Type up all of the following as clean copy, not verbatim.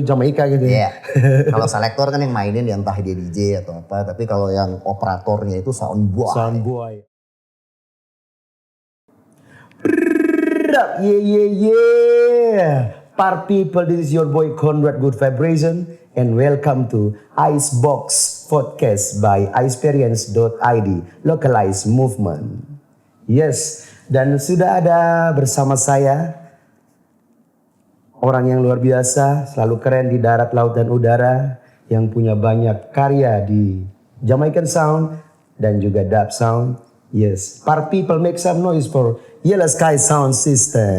Jamaika gitu Iya. ya. Kalau selektor kan yang mainin ya entah dia DJ atau apa. Tapi kalau yang operatornya itu soundboy. Soundboy. Yeah. Par people, this is your boy Conrad Good Vibration and welcome to Icebox Podcast by Iceperience.id, Localized Movement. Yes, dan sudah ada bersama saya orang yang luar biasa, selalu keren di darat, laut, dan udara, yang punya banyak karya di Jamaican Sound dan juga Dub Sound. Yes, par people make some noise for Yellow Sky Sound System.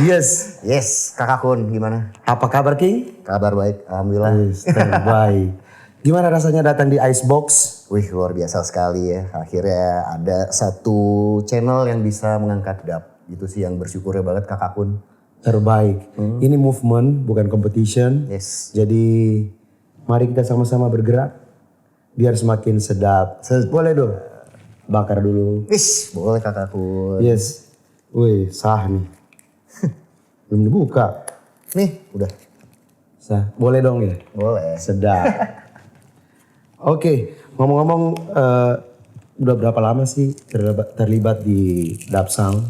Yes. Yes, Kakak Kun gimana? Apa kabar King? Kabar baik, alhamdulillah. Yes, terbaik. Gimana rasanya datang di Icebox? Wih, luar biasa sekali ya. Akhirnya ada satu channel yang bisa mengangkat dub. Itu sih yang bersyukurnya banget Kakak Kun. Terbaik. Ini movement, bukan competition. Yes. Jadi mari kita sama-sama bergerak biar semakin sedap. Boleh dong? Bakar dulu. Wis, boleh Kakak Kun. Yes. Wih, sah nih. Belum dibuka. Nih, udah. Sah. Boleh dong ya? Boleh. Sedap. Oke, ngomong-ngomong udah berapa lama sih terlibat di Dub Sound?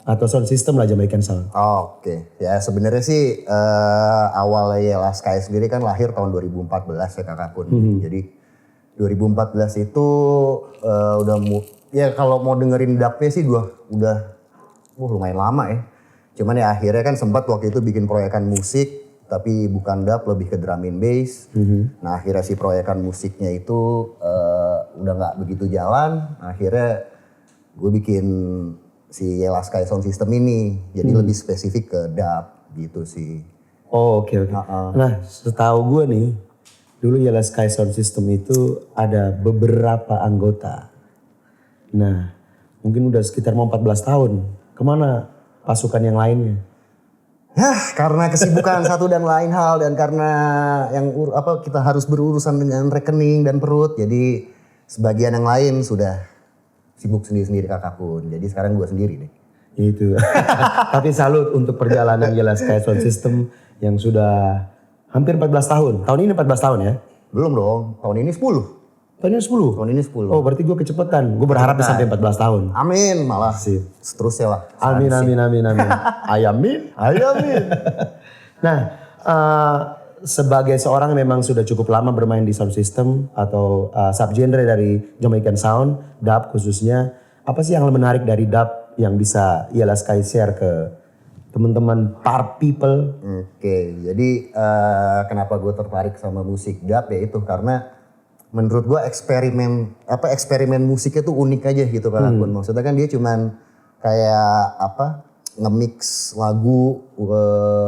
Atau sound system lah, Jamaican Sound? Oke, ya sebenarnya sih awalnya Yellow Sky sendiri kan lahir tahun 2014 ya Kakak Kun. Jadi 2014 itu ya kalau mau dengerin dubnya sih udah lumayan lama ya. Cuman ya akhirnya kan sempat waktu itu bikin proyekan musik tapi bukan dub, lebih ke drum and bass. Nah akhirnya si proyekan musiknya itu udah nggak begitu jalan. Akhirnya gue bikin si Yellow Sky Sound System ini jadi lebih spesifik ke dub gitu sih. Oh oke. Nah setahu gue nih, dulu Yellow Sky Sound System itu ada beberapa anggota. Nah mungkin udah sekitar mau 14 tahun. Kemana pasukan yang lainnya? Karena kesibukan satu dan lain hal dan karena yang kita harus berurusan dengan rekening dan perut, jadi sebagian yang lain sudah sibuk sendiri-sendiri Kakak Kun. Jadi sekarang gue sendiri deh. Itu. Tapi salut untuk perjalanan Yellow Sky Sound System yang sudah hampir 14 tahun. Tahun ini 14 tahun ya? Belum dong, tahun ini 10. Tahun ini 10? Tahun ini 10. Oh berarti gue kecepatan. Gue berharap sampai 14 tahun. Amin, malah Sip. seterusnya lah. Amin. Ayamin. Nah, sebagai seorang yang memang sudah cukup lama bermain di sound system atau subgenre dari Jamaican Sound, dub khususnya, apa sih yang menarik dari dub yang bisa Yellow Sky share ke teman-teman par people? Oke, jadi kenapa gue tertarik sama musik dub ya itu karena menurut gue eksperimen musiknya tuh unik aja gitu Kakak Kun. Maksudnya kan dia cuman kayak nge-mix lagu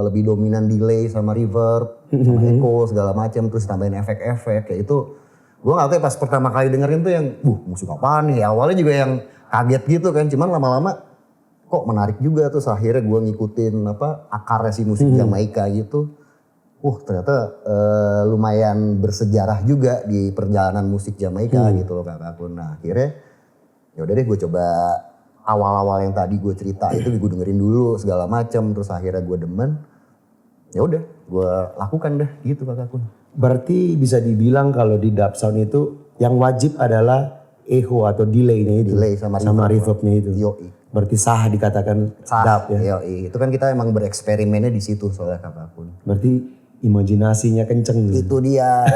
lebih dominan delay sama reverb sama echo segala macam, terus tambahin efek-efek kayak itu. Gue gak tahu pas pertama kali dengerin tuh yang musik apaan nih, awalnya juga yang kaget gitu kan, cuman lama-lama kok menarik juga tuh. Akhirnya gue ngikutin akarnya si musik Jamaika gitu. Ternyata lumayan bersejarah juga di perjalanan musik Jamaika gitu loh Kakak Kun. Nah akhirnya ya udah deh gue coba awal-awal yang tadi gue cerita itu gue dengerin dulu segala macam, terus akhirnya gue demen. Ya udah gue lakukan deh gitu Kakak Kun. Berarti bisa dibilang kalau di dub sound itu yang wajib adalah echo atau delay-nya itu. Delay sama reverb-nya itu. Yoi. Berarti sah dikatakan dub ya. Yoi. Itu kan kita emang bereksperimennya di situ soalnya Kakak Kun. Berarti imajinasinya kenceng. Itu dia.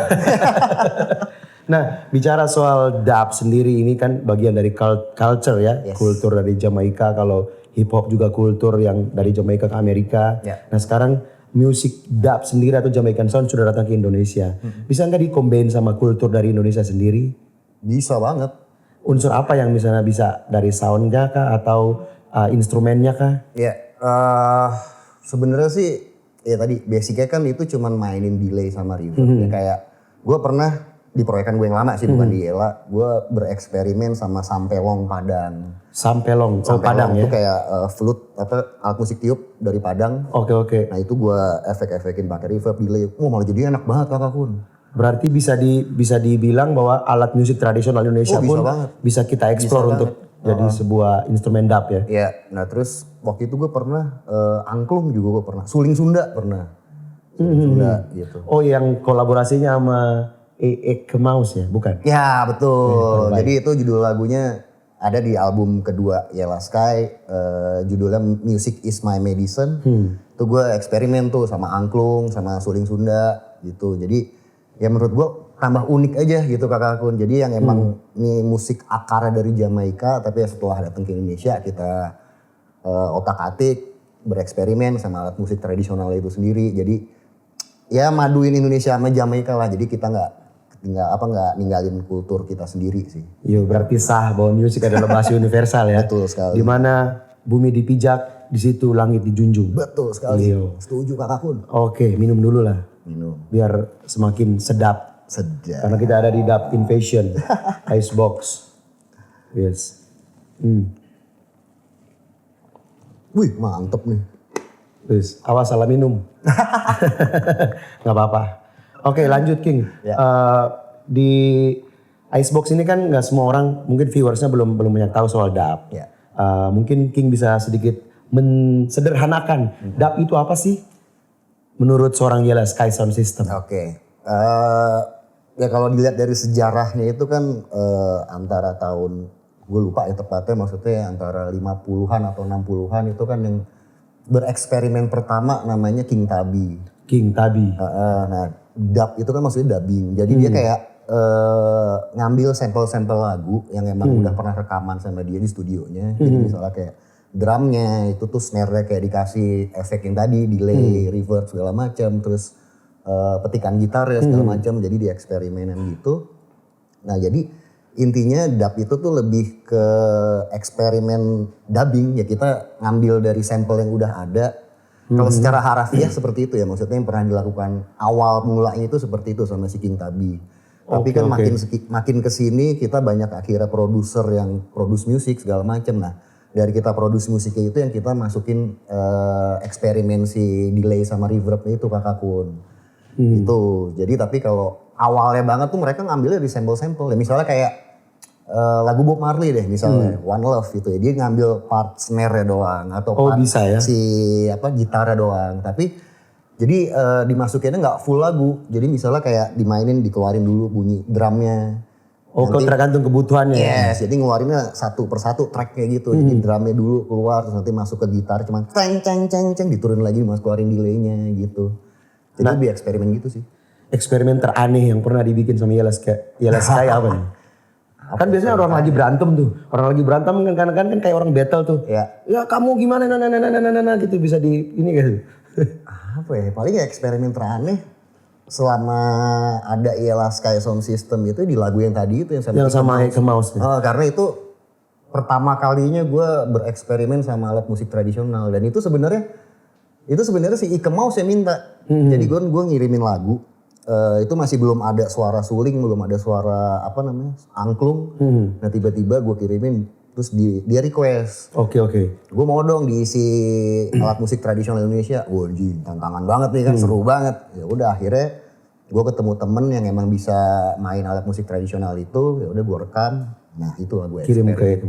Nah bicara soal dub sendiri ini kan bagian dari culture ya. Yes. Kultur dari Jamaika, kalau hip hop juga kultur yang dari Jamaika ke Amerika. Yeah. Nah sekarang musik dub sendiri atau Jamaican Sound sudah datang ke Indonesia. Bisa nggak di-combine sama kultur dari Indonesia sendiri? Bisa banget. Unsur apa yang misalnya bisa dari soundnya kah atau instrumennya kah? Ya sebenarnya sih ya tadi basicnya kan itu cuman mainin delay sama reverb. Ya, kayak gue pernah di proyekan gue yang lama sih bukan di Yela, gue bereksperimen sama sampelong Padang. Sampelong Padang itu ya? kayak flute alat musik tiup dari Padang. Oke. Nah itu gue efek-efekin pakai reverb delay. Malah jadi enak banget Kakak Kun. Berarti bisa dibilang bahwa alat musik tradisional Indonesia pun banget. bisa kita eksplor untuk jadi sebuah instrumen dub ya. Iya, nah terus waktu itu gue pernah angklung juga gue pernah, suling Sunda pernah. Suling Sunda gitu. Oh yang kolaborasinya sama Eke Mouse ya, bukan? Ya betul. Jadi itu judul lagunya ada di album kedua Yellow Sky, judulnya Music Is My Medicine. Itu gue eksperimen tuh sama angklung, sama suling Sunda gitu. Jadi ya menurut gue tambah unik aja gitu Kakak Kun. Jadi yang emang nih musik akarnya dari Jamaika, tapi ya setelah datang ke Indonesia kita otak-atik bereksperimen sama alat musik tradisional itu sendiri. Jadi ya maduin Indonesia sama Jamaika lah. Jadi kita nggak ninggalin kultur kita sendiri sih. Iya, berarti sah bahwa musik adalah bahasa universal ya. Betul sekali. Di mana bumi dipijak, di situ langit dijunjung. Betul sekali. Iya. Setuju Kakak Kun. Oke, minum dulu lah. Minum. Biar semakin sedap. Sedap. Karena kita ada di Dub Invasion, Icebox. Yes. Wih, mantep nih. Terus, awas salah minum. Nggak apa-apa. Oke, lanjut King. Ya. Di Icebox ini kan nggak semua orang, mungkin viewersnya belum banyak tahu soal dub. Ya. Mungkin King bisa sedikit mensederhanakan. Dub itu apa sih? Menurut seorang Yellow Sky Sound System. Oke. Ya kalau dilihat dari sejarahnya itu kan antara tahun, gue lupa ya tepatnya, maksudnya antara 50-an atau 60-an itu kan yang bereksperimen pertama namanya King Tabi. King Tabi. Nah, dub itu kan maksudnya dubbing. Jadi dia kayak ngambil sampel-sampel lagu yang emang udah pernah rekaman sama dia di studionya. Jadi misalnya kayak drumnya itu tuh snare-nya kayak dikasih efek yang tadi, delay, reverb segala macam, terus petikan gitar ya segala macam. Jadi di eksperimenan gitu. Nah jadi intinya dub itu tuh lebih ke eksperimen dubbing. Ya kita ngambil dari sampel yang udah ada. Kalau secara harafiah seperti itu ya, maksudnya yang pernah dilakukan awal mulanya itu seperti itu sama si King Tabi. Tapi kan makin kesini kita banyak akhirnya produser yang produce musik segala macam. Nah dari kita produce musiknya itu yang kita masukin eksperimen si delay sama reverbnya itu Kakak Kun. Itu. Jadi tapi kalau awalnya banget tuh mereka ngambilnya dari sampel-sampel. Ya misalnya kayak lagu Bob Marley deh misalnya, One Love gitu ya. Dia ngambil part snare-nya doang atau part bisa ya? si gitarnya doang. Tapi jadi dimasukinnya nggak full lagu. Jadi misalnya kayak dimainin, dikeluarin dulu bunyi drumnya. Oh, tergantung kebutuhannya. Yes, jadi ngeluarinnya satu persatu track kayak gitu. Jadi drumnya dulu keluar, terus nanti masuk ke gitar, cuman ceng, diturunin lagi, mas keluarin delay-nya gitu. Jadi lebih eksperimen gitu sih. Eksperimen teraneh yang pernah dibikin sama Yellow Sky apa nih? Kan biasanya orang lagi berantem tuh. Orang lagi berantem kan kayak orang battle tuh. Ya. Ya kamu gimana gitu bisa di ini gitu. Apa ya, paling ya eksperimen teraneh selama ada Yellow Sky Sound System itu di lagu yang tadi itu yang sama Eke Mouse. Karena itu pertama kalinya gue bereksperimen sama alat musik tradisional. Dan itu sebenarnya si Eke Mouse yang minta. Jadi gue ngirimin lagu. Itu masih belum ada suara suling, belum ada suara angklung. Nah tiba-tiba gue kirimin, terus dia request. Oke. Gue mau dong diisi alat musik tradisional Indonesia. Wah tantangan banget nih kan, seru banget. Ya udah akhirnya gue ketemu temen yang emang bisa main alat musik tradisional itu. Ya udah gue rekam. Nah itu lah gue kirim ke Eke.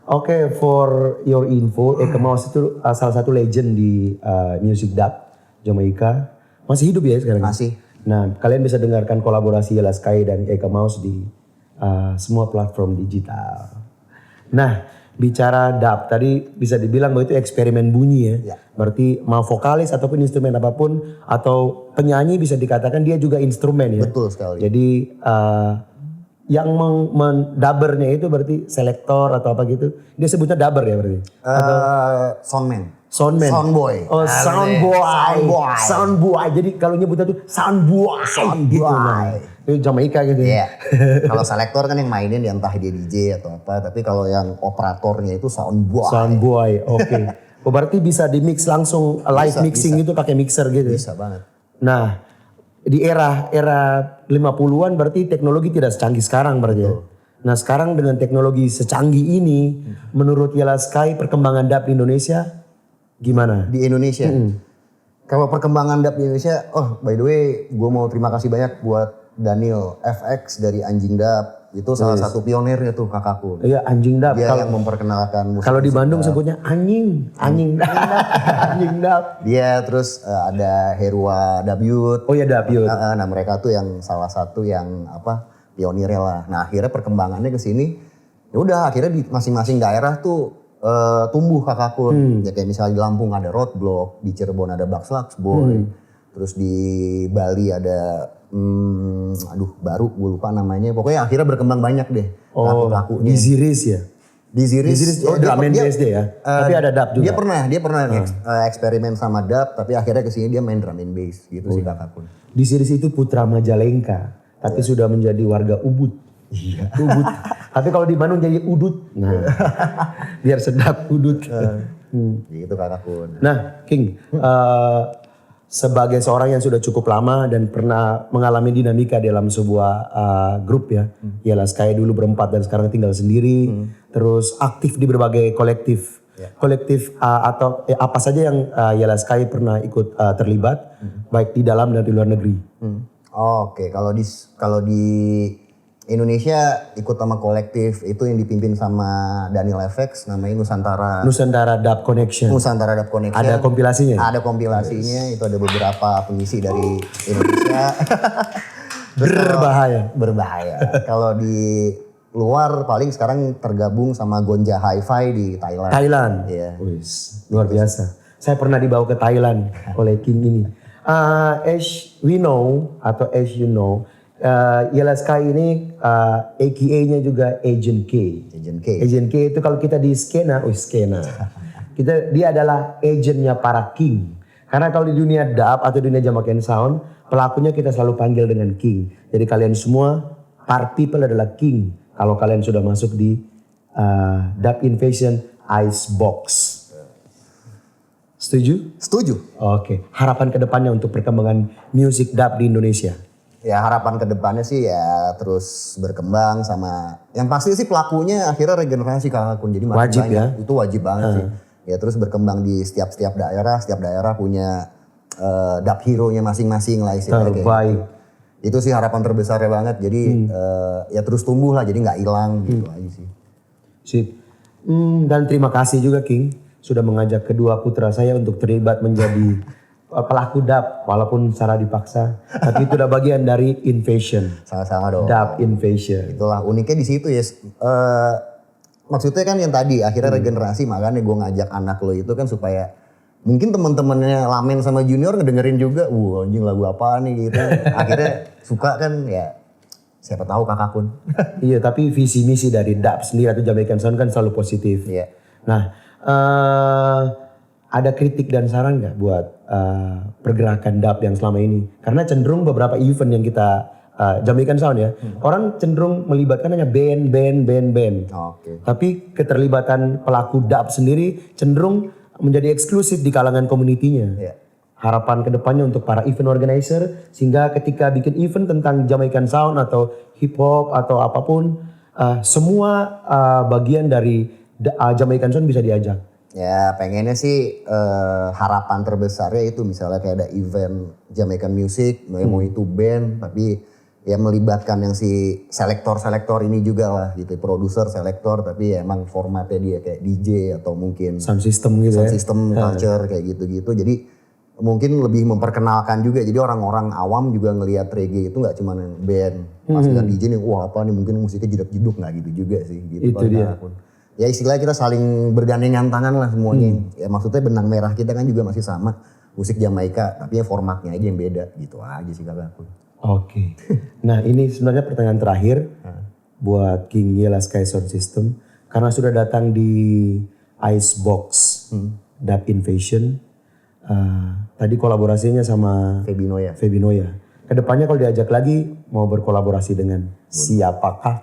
Oke, for your info, Eke Mouse itu salah satu legend di music dub Jamaika. Masih hidup ya sekarang? Masih. Nah, kalian bisa dengarkan kolaborasi Yellow Sky dan Eke Mouse di semua platform digital. Nah, bicara dub, tadi bisa dibilang bahwa itu eksperimen bunyi ya. Berarti mau vokalis ataupun instrumen apapun, atau penyanyi bisa dikatakan dia juga instrumen ya. Betul sekali. Jadi yang mendabernya itu berarti selektor atau apa gitu. Dia sebutnya daber ya berarti? Soundman. Soundboy. Oh, soundboy. Jadi kalau nyebutnya tuh soundboy. Gitu. Nah, itu Jamaika gitu ya. Kalau selektor kan yang mainin ya entah dia DJ atau apa. Tapi kalau yang operatornya itu soundboy. Soundboy, oke. Oh, berarti bisa di mix langsung live mixing gitu pakai mixer gitu. Bisa banget. Nah, di era 50-an berarti teknologi tidak secanggih sekarang berarti ya. Nah, sekarang dengan teknologi secanggih ini menurut Yellow Sky perkembangan dub di Indonesia gimana? Di Indonesia. Kalau perkembangan dub di Indonesia, by the way, gue mau terima kasih banyak buat Daniel FX dari Anjing Dub. itu salah satu pionirnya tuh kakakku. Iya, anjing dap. Dia yang memperkenalkan musik. Kalau di Bandung sebutnya anjing dap, anjing dap. Dia terus ada Herua Dabyut. Oh ya Dabyut. Nah mereka tuh yang salah satu yang pionirnya lah. Nah akhirnya perkembangannya ke sini, ya udah akhirnya di masing-masing daerah tuh tumbuh kakakku. Ya kayak misalnya di Lampung ada Roadblock, di Cirebon ada Bugs Lux Boy, terus di Bali ada baru gue lupa namanya. Pokoknya akhirnya berkembang banyak deh laku-lakunya. Di Ziris ya? Di Ziris, drum and bass dia ya? Tapi ada dub juga? Dia pernah eksperimen sama dub, tapi akhirnya kesini dia main drum and bass gitu sih kakakku. Di Ziris itu putra Majalengka, tapi sudah menjadi warga Ubud. Iya. Ubud. Tapi kalau di Bandung jadi Udut. Nah, biar sedap Udut. Gitu kakakku. Nah, King, sebagai seorang yang sudah cukup lama dan pernah mengalami dinamika dalam sebuah grup ya. Ialah Sky dulu berempat dan sekarang tinggal sendiri. Terus aktif di berbagai kolektif. Kolektif atau apa saja yang Ialah Sky pernah ikut terlibat. Baik di dalam dan di luar negeri. Oke, kalau di Indonesia ikut sama kolektif itu yang dipimpin sama Daniel FX, namanya Nusantara Dub Connection. Nusantara Dub Connection. Ada kompilasinya? Ada kompilasinya, itu ada beberapa pengisi dari Indonesia. Berbahaya. Kalau di luar paling sekarang tergabung sama Gonja Hi-Fi di Thailand. Thailand? Iya. Luar biasa. Saya pernah dibawa ke Thailand oleh King ini. As we know, atau as you know, Ialah Sky ini AKA-nya juga Agent K. Agent K itu kalau kita di skena. Dia adalah agentnya para king. Karena kalau di dunia dub atau dunia Jamaican Sound, pelakunya kita selalu panggil dengan king. Jadi kalian semua, part people adalah king. Kalau kalian sudah masuk di Dub Invasion Icebox. Setuju? Setuju. Oke. Harapan kedepannya untuk perkembangan musik dub di Indonesia? Ya harapan kedepannya sih ya terus berkembang sama yang pasti sih pelakunya akhirnya regenerasi kakakku jadi makin wajib banyak. Ya? Itu wajib banget sih. Ya terus berkembang di setiap daerah punya dub hero-nya masing-masing lah istilahnya. Terbaik. Itu sih harapan terbesarnya banget. Jadi ya terus tumbuh lah jadi nggak hilang gitu aja sih. Sip. Dan terima kasih juga King sudah mengajak kedua putra saya untuk terlibat menjadi pelaku dub walaupun secara dipaksa, tapi itu udah bagian dari invasion. Sama-sama dong. Dub invasion. Itulah uniknya di situ ya. Maksudnya kan yang tadi akhirnya regenerasi, makanya gue ngajak anak lo itu kan supaya mungkin teman-temannya Lamen sama Junior ngedengerin juga, anjing lagu apa nih gitu. Akhirnya suka kan ya. Siapa tahu kakakun. Iya, tapi visi misi dari dub sendiri atau Jamaican Sound kan selalu positif. Iya. Nah, ada kritik dan saran nggak buat pergerakan dub yang selama ini? Karena cenderung beberapa event yang kita Jamaican Sound ya, orang cenderung melibatkan hanya band. Oke. Tapi keterlibatan pelaku dub sendiri cenderung menjadi eksklusif di kalangan komunitinya. Iya. Harapan kedepannya untuk para event organizer sehingga ketika bikin event tentang Jamaican Sound atau hip hop atau apapun, semua bagian dari Jamaican Sound bisa diajak. Ya pengennya sih harapan terbesarnya itu misalnya kayak ada event Jamaican Music, mau itu band tapi ya melibatkan yang si selektor ini juga lah gitu, produser, selektor tapi ya emang formatnya dia kayak DJ atau mungkin Sound system gitu sound system culture kayak gitu-gitu. Jadi mungkin lebih memperkenalkan juga, jadi orang-orang awam juga ngelihat reggae itu nggak cuma yang band, pas dengan DJ nih wah apa nih mungkin musiknya jeduk-jeduk, nggak gitu juga sih gitu. Itu dia. Ya istilahnya kita saling bergandengan tangan lah semuanya. Ya maksudnya benang merah kita kan juga masih sama, musik Jamaika, tapi ya formatnya aja yang beda gitu aja sih kakakku. Oke. Nah ini sebenarnya pertanyaan terakhir buat King Ialah Sky Sound System. Karena sudah datang di Icebox Dub Invasion. Tadi kolaborasinya sama Feby Noya. Kedepannya kalau diajak lagi mau berkolaborasi dengan siapakah?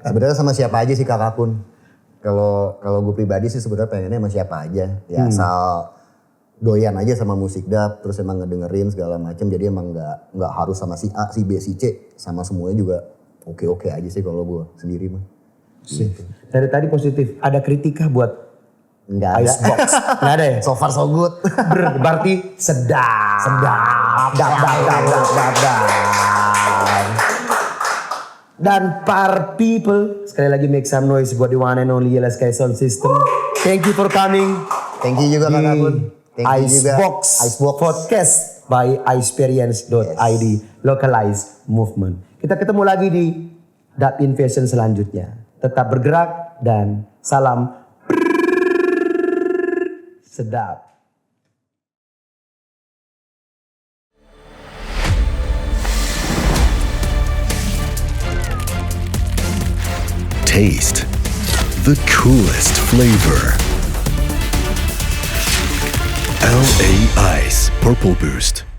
Sebenarnya sama siapa aja sih kakakun. Kalau gue pribadi sih sebenarnya pengennya sama siapa aja. Ya asal doyan aja sama musik dub, terus emang ngedengerin segala macam. Jadi emang nggak harus sama si A, si B, si C, sama semuanya juga oke aja sih kalau gue sendiri mah. Gitu. Dari tadi positif. Ada kritika buat Nggak ada. Icebox? Nggak ada ya? So far so good. Berarti sedap. dan Par People. Sekali lagi make some noise buat the one and only LSK Sound System. Thank you for coming. Thank you juga Kak Akun. Thank you juga Icebox Podcast by iExperience.id. Localized Movement. Kita ketemu lagi di Dub Invasion selanjutnya. Tetap bergerak dan salam sedap. Taste the coolest flavor. LA Ice Purple Boost.